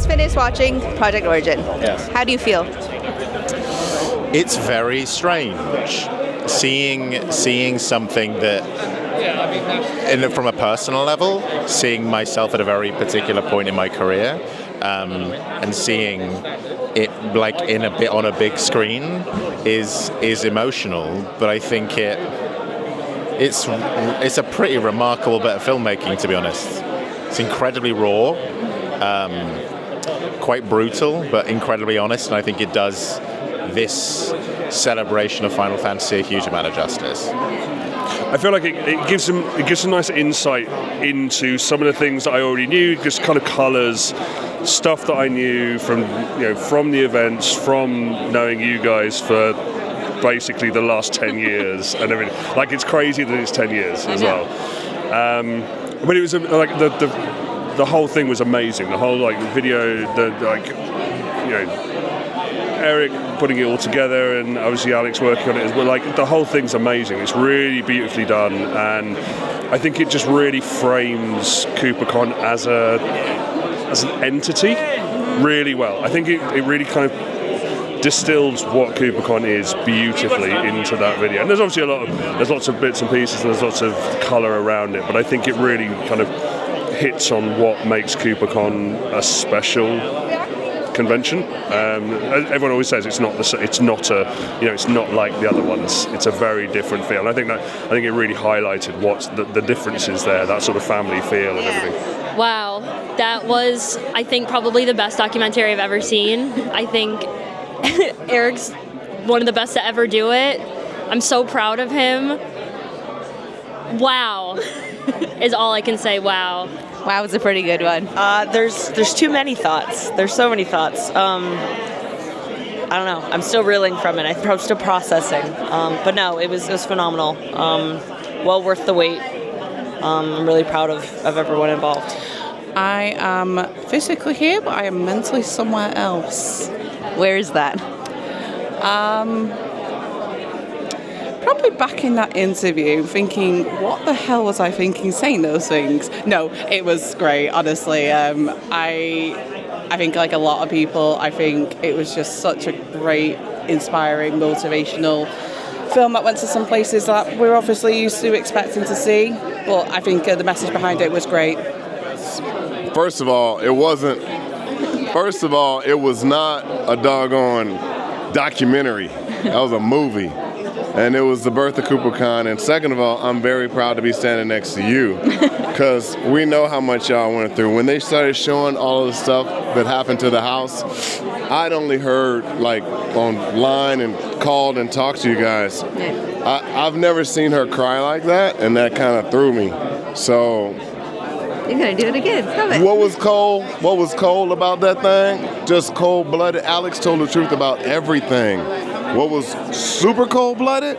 just finished watching Project Origin. Yes. How do you feel? It's very strange seeing something that, from a personal level, seeing myself at a very particular point in my career, and seeing it like on a big screen is emotional. But I think it's a pretty remarkable bit of filmmaking, to be honest. It's incredibly raw, quite brutal, but incredibly honest, and I think it does this celebration of Final Fantasy a huge amount of justice. I feel like it gives a nice insight into some of the things that I already knew, just kind of colours, stuff that I knew from the events, from knowing you guys for basically the last 10 years and everything. Like, it's crazy that it's 10 years as well. But it was like the whole thing was amazing. The whole video, Eric putting it all together, and obviously Alex working on it as well. Like, the whole thing's amazing. It's really beautifully done, and I think it just really frames KupoCon as an entity really well. I think it really kind of distills what KupoCon is beautifully into that video. And there's obviously there's lots of bits and pieces, and there's lots of colour around it, but I think it really kind of hits on what makes KupoCon a special convention. Everyone always says it's not like the other ones. It's a very different feel. And I think it really highlighted what's the differences there, that sort of family feel and everything. Wow, that was, I think, probably the best documentary I've ever seen. I think Eric's one of the best to ever do it. I'm so proud of him. Wow is all I can say. Wow. Wow, it's a pretty good one. There's too many thoughts. There's so many thoughts. I don't know. I'm still reeling from it. I'm still processing. But no, it was phenomenal. Well worth the wait. I'm really proud of everyone involved. I am physically here, but I am mentally somewhere else. Where is that? Probably back in that interview thinking, what the hell was I thinking saying those things? No, it was great, honestly. I think, like a lot of people, I think it was just such a great, inspiring, motivational film that went to some places that we're obviously used to expecting to see, but I think the message behind it was great. First of all, it was not a doggone documentary. That was a movie. And it was the birth of KupoCon. And second of all, I'm very proud to be standing next to you, because we know how much y'all went through. When they started showing all of the stuff that happened to the house, I'd only heard like online and called and talked to you guys. I've never seen her cry like that, and that kind of threw me. So you're gonna do it again. Come on. What was cold about that thing? Just cold-blooded. Alex told the truth about everything. What was super cold-blooded?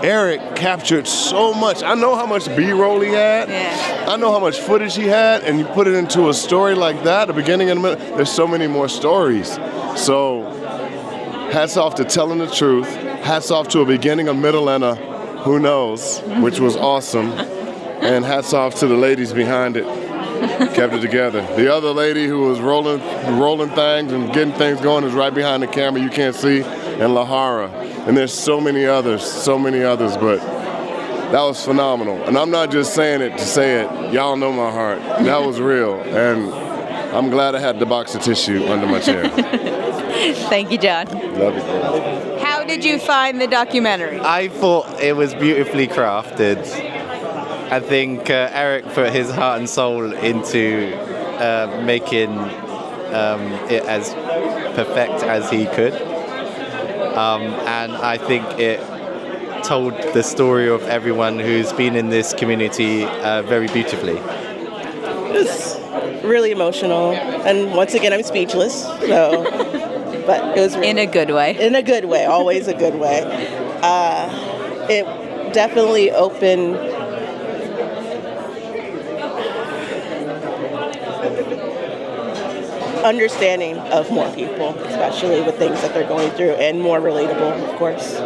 Eric captured so much. I know how much B-roll he had. Yeah. I know how much footage he had, and you put it into a story like that, the beginning and the middle. There's so many more stories. So, hats off to telling the truth. Hats off to a beginning, a middle, and a who knows, which was awesome. And hats off to the ladies behind it. Kept it together. The other lady who was rolling things and getting things going is right behind the camera. You can't see. And Lahara. And there's so many others, but that was phenomenal. And I'm not just saying it to say it. Y'all know my heart. That was real. And I'm glad I had the box of tissue under my chair. Thank you, John. Love you. How did you find the documentary? I thought it was beautifully crafted. I think Eric put his heart and soul into making it as perfect as he could. And I think it told the story of everyone who's been in this community very beautifully. It was really emotional, and once again, I'm speechless. So, but it was really, in a good way. In a good way, always a good way. It definitely opened understanding of more people, especially with things that they're going through, and more relatable, of course.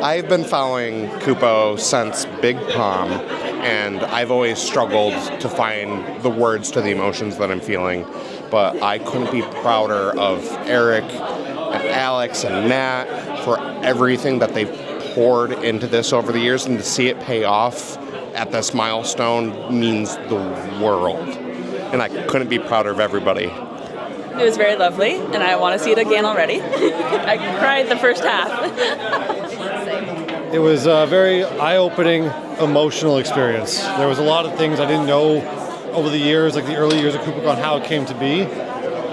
I've been following Kupo since Big Palm, and I've always struggled to find the words to the emotions that I'm feeling. But I couldn't be prouder of Eric and Alex and Nat for everything that they've poured into this over the years, and to see it pay off at this milestone means the world. And I couldn't be prouder of everybody. It was very lovely, and I want to see it again already. I cried the first half. It was a very eye-opening, emotional experience. There was a lot of things I didn't know over the years, like the early years of KupoCon, how it came to be.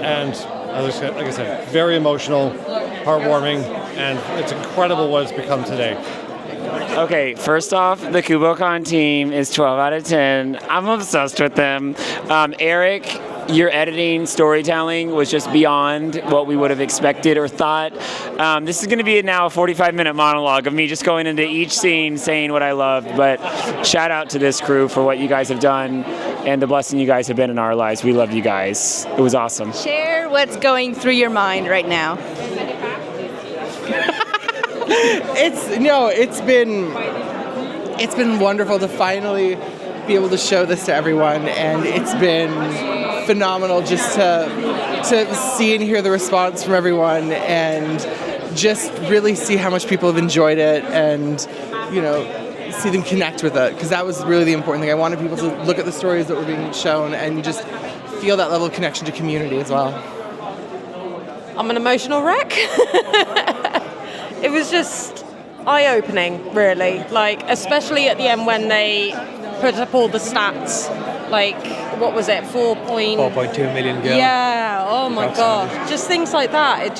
And like I said, very emotional, heartwarming, and it's incredible what it's become today. Okay, first off, the KupoCon team is 12 out of 10. I'm obsessed with them. Eric, your editing, storytelling was just beyond what we would have expected or thought. This is going to be now a 45-minute monologue of me just going into each scene saying what I loved, but shout out to this crew for what you guys have done and the blessing you guys have been in our lives. We love you guys. It was awesome. Share what's going through your mind right now. It's been wonderful to finally be able to show this to everyone, and it's been phenomenal just to see and hear the response from everyone, and just really see how much people have enjoyed it, and see them connect with it, because that was really the important thing. I wanted people to look at the stories that were being shown and just feel that level of connection to community as well. I'm an emotional wreck. It was just eye-opening, really. Like, especially at the end when they put up all the stats. Like, what was it? 4.2 million girls. Yeah. Oh my gosh. Just things like that. It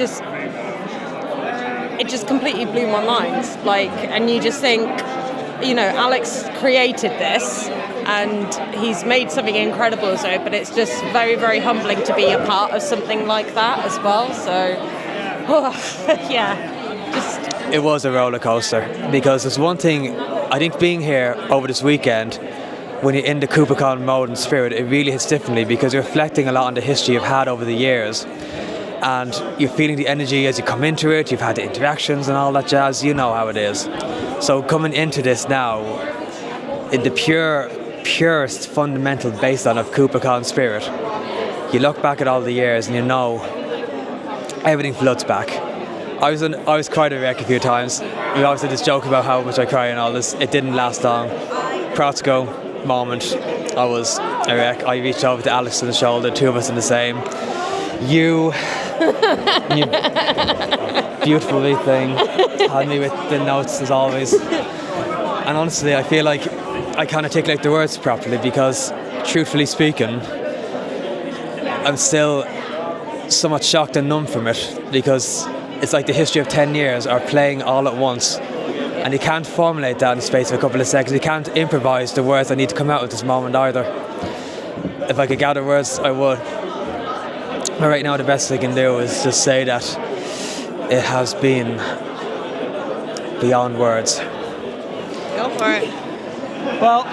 just completely blew my mind. Like, and you just think, Alex created this, and he's made something incredible. So, but it's just very, very humbling to be a part of something like that as well. So, yeah. It was a roller coaster, because there's one thing, I think being here over this weekend, when you're in the KupoCon mode and spirit, it really hits differently, because you're reflecting a lot on the history you've had over the years, and you're feeling the energy as you come into it. You've had the interactions and all that jazz. You know how it is. So coming into this now, in the purest fundamental baseline of KupoCon spirit, you look back at all the years and everything floods back. I was cried a wreck a few times. We always had this joke about how much I cry and all this. It didn't last long. Proud to go moment. I was a wreck. I reached over to Alex on the shoulder, two of us in the same. You beautiful wee thing, had me with the notes as always. And honestly, I feel like I can't articulate the words properly, because truthfully speaking, I'm still somewhat shocked and numb from it, because it's like the history of 10 years are playing all at once, and you can't formulate that in the space of a couple of seconds. You can't improvise the words that need to come out at this moment either. If I could gather words, I would. But right now the best I can do is just say that it has been beyond words. Go for it. Well,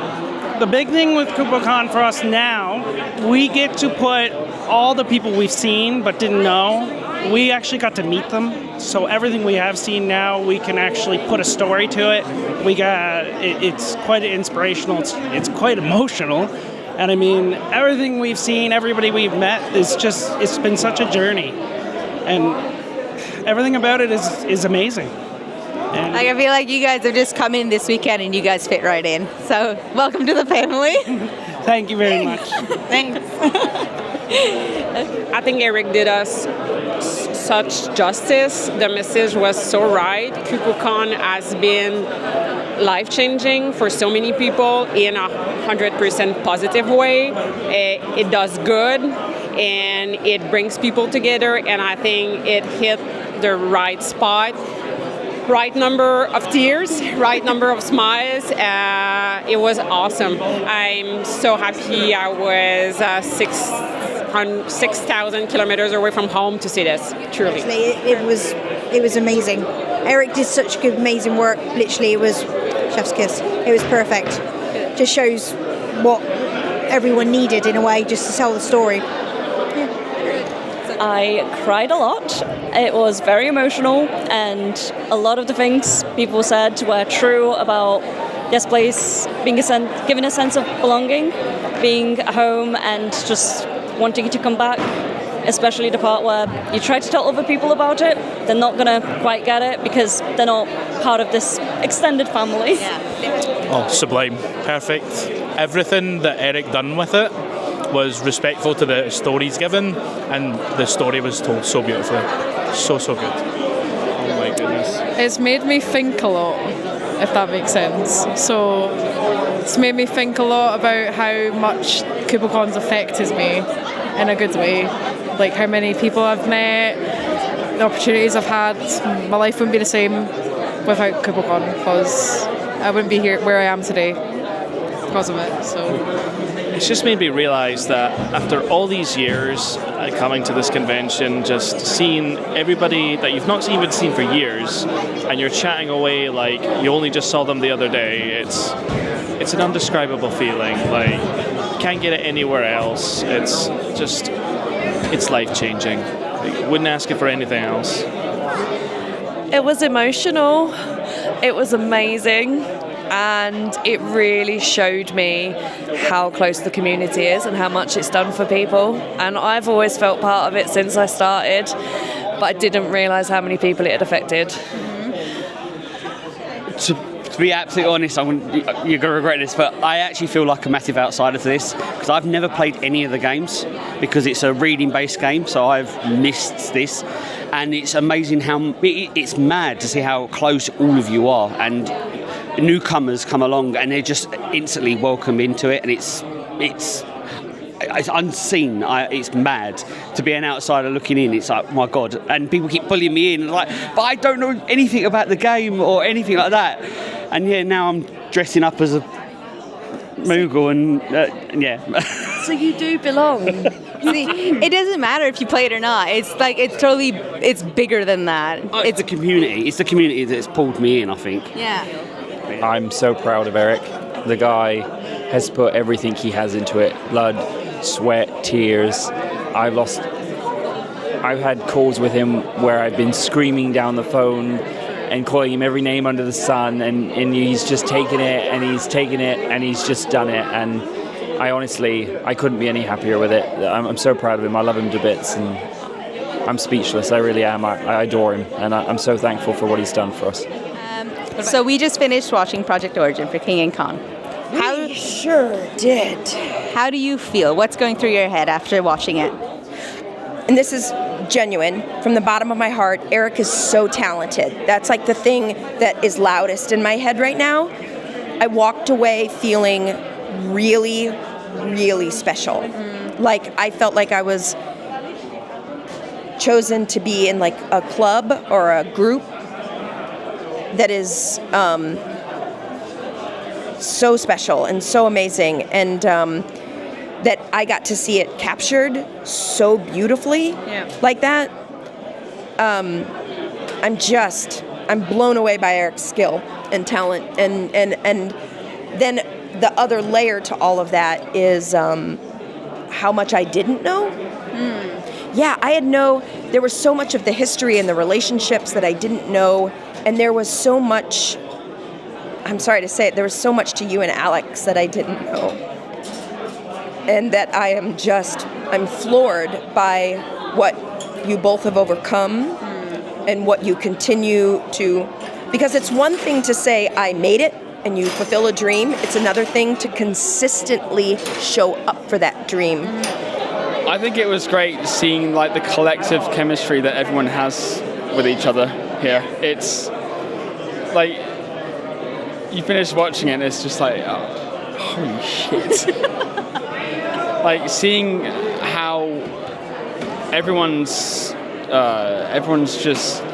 the big thing with KupoCon for us now, we get to put all the people we've seen but didn't know, we actually got to meet them. So everything we have seen now, we can actually put a story to it. It's quite inspirational. It's quite emotional. And I mean, everything we've seen, everybody we've met, it's been such a journey. And everything about it is amazing. And I feel like you guys have just come in this weekend and you guys fit right in. So welcome to the family. Thank you very much. Thanks. I think Eric did us such justice. The message was so right. KupoCon has been life-changing for so many people in 100% positive way. It does good, and it brings people together, and I think it hit the right spot. Right number of tears, right number of smiles. It was awesome. I'm so happy I was 6,000 kilometers away from home to see this, truly. It was amazing. Eric did such good, amazing work. Literally, it was chef's kiss. It was perfect. Just shows what everyone needed in a way, just to tell the story. I cried a lot. It was very emotional, and a lot of the things people said were true about this place being given a sense of belonging, being at home, and just wanting to come back. Especially the part where you try to tell other people about it, they're not gonna quite get it because they're not part of this extended family. Oh, sublime, perfect. Everything that Eric done with it was respectful to the stories given, and the story was told so beautifully. So good. Oh my goodness. It's made me think a lot, if that makes sense. So it's made me think a lot about how much KupoCon's affected me in a good way. Like how many people I've met, the opportunities I've had. My life wouldn't be the same without KupoCon, because I wouldn't be here where I am today because of it. So It's just made me realise that after all these years coming to this convention, just seeing everybody that you've not even seen for years, and you're chatting away like you only just saw them the other day, it's an undescribable feeling. Like, you can't get it anywhere else. It's life-changing. Wouldn't ask it for anything else. It was emotional. It was amazing. And it really showed me how close the community is and how much it's done for people. And I've always felt part of it since I started, but I didn't realise how many people it had affected. To be absolutely honest, you're going to regret this, but I actually feel like a massive outsider to this because I've never played any of the games because it's a reading-based game, so I've missed this. And it's amazing how it's mad to see how close all of you are, and newcomers come along and they're just instantly welcome into it, and it's unseen. It's mad to be an outsider looking in. It's like, my God, and people keep pulling me in, like, but I don't know anything about the game or anything like that. And yeah, now I'm dressing up as a Moogle, and yeah. So you do belong. See, it doesn't matter if you play it or not. It's bigger than that. It's the community. It's the community that's pulled me in, I think. Yeah. I'm so proud of Eric. The guy has put everything he has into it. Blood, sweat, tears. I've had calls with him where I've been screaming down the phone and calling him every name under the sun, and he's just taken it, and he's just done it. And I couldn't be any happier with it. I'm so proud of him. I love him to bits, and I'm speechless. I really am. I adore him, and I'm so thankful for what he's done for us. So we just finished watching Project Origin for King and Con. We sure did. How do you feel? What's going through your head after watching it? And this is genuine. From the bottom of my heart, Eric is so talented. That's like the thing that is loudest in my head right now. I walked away feeling really, really special. Like, I felt like I was chosen to be in like a club or a group that is so special and so amazing, and that I got to see it captured so beautifully like that. I'm blown away by Eric's skill and talent, and then the other layer to all of that is how much I didn't know. Yeah, there was so much of the history and the relationships that I didn't know, and there was so much, I'm sorry to say it, there was so much to you and Alex that I didn't know. And that I'm floored by what you both have overcome and what you continue to, because it's one thing to say, I made it, and you fulfill a dream. It's another thing to consistently show up for that dream. I think it was great seeing like the collective chemistry that everyone has with each other here. It's like you finish watching it and it's just like, oh, holy shit. Like seeing how everyone's just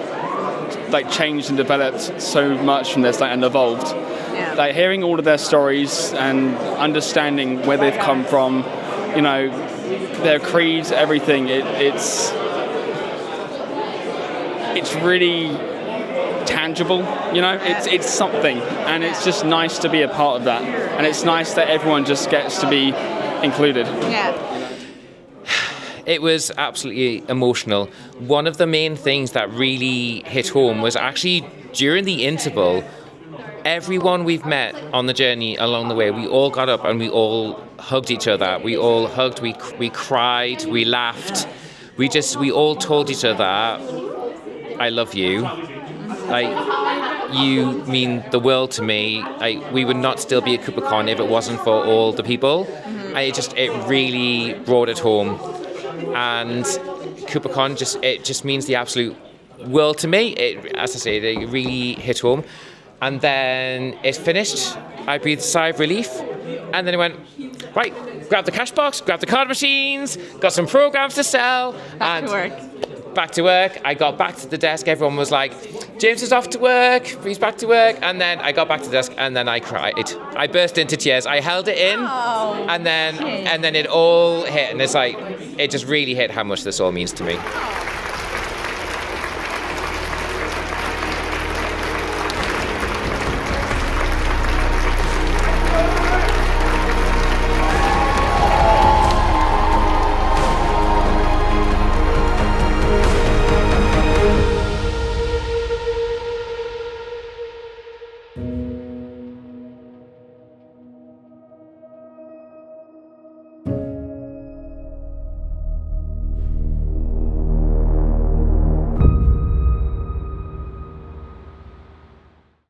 like changed and developed so much from this, like, and evolved. Yeah. Like hearing all of their stories and understanding where they've come from, you know, their creeds, everything. It's really tangible, you know. It's something, and it's just nice to be a part of that. And it's nice that everyone just gets to be included. Yeah. It was absolutely emotional. One of the main things that really hit home was actually during the interval, everyone we've met on the journey along the way, we all got up and we all hugged each other. We all hugged, we cried, we laughed. We all told each other, I love you. Like, you mean the world to me. We would not still be at KupoCon if it wasn't for all the people. It really brought it home. And KupoCon just means the absolute world to me. As I say, it really hit home. And then it finished. I breathed a sigh of relief. And then I went, right, grab the cash box, grab the card machines, got some programs to sell. Back to work. I got back to the desk. Everyone was like, James is off to work. He's back to work. And then I got back to the desk and then I cried. I burst into tears. I held it in. And then it all hit. And it's like, it just really hit how much this all means to me.